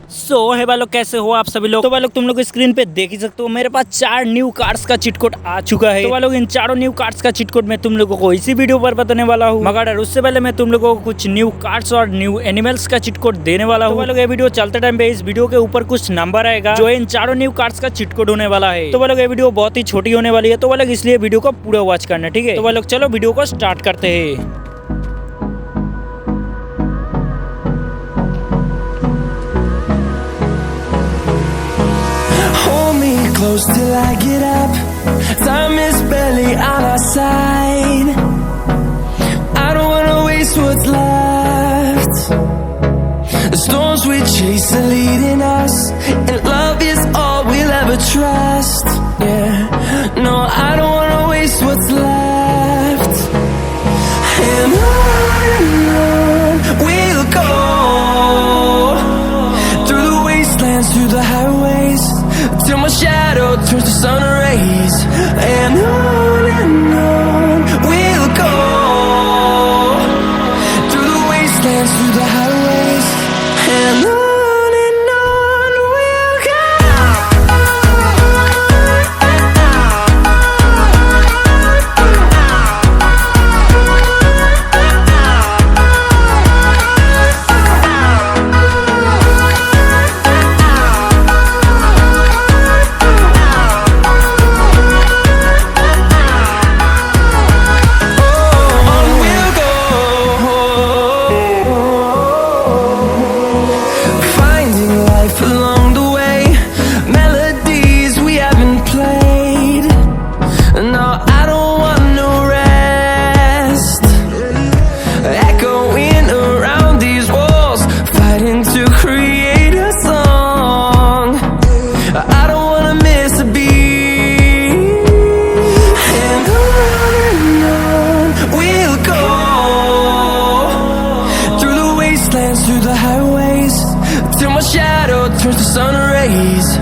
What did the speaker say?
सो है भाई लोग, कैसे हो आप सभी लोग। तो भाई लोग तुम लोग स्क्रीन पे देख ही सकते हो, मेरे पास 4 न्यू कार्ड्स का चीट कोड आ चुका है। तो भाई लोग इन चारों न्यू कार्ड्स का चीट कोड मैं तुम लोगों को इसी वीडियो पर बताने वाला हूँ, मगर उससे पहले मैं तुम लोगों को कुछ न्यू कार्ड्स और न्यू एनिमल्स का चीट कोड देने वाला हूँ। तो भाई लोग ये वीडियो चलते टाइम पे इस वीडियो के ऊपर कुछ नंबर आएगा जो इन चारों न्यू कार्ड्स का चीट कोड होने वाला है। तो भाई लोग ये वीडियो बहुत ही छोटी होने वाली है, तो भाई लोग इसलिए वीडियो को पूरा वॉच करना, ठीक है। तो भाई लोग चलो वीडियो को स्टार्ट करते हैं। Close till I get up. Time is barely on our side. I don't wanna waste what's left. The storms we chase are leading us, and love is all we'll ever trust. Yeah, no, I don't wanna waste what's left. And on we'll go, through the wastelands, through the highways, till my shadow turns to sun rays. And on we'll go, through the wastelands, through the highways. And on we'll go. Along the way, melodies we haven't played. No, I don't want no rest. Echoing around these walls, fighting to create a song. I don't wanna miss a beat. And on we'll go, through the wastelands, through the highways, till my shadow turns to sun rays.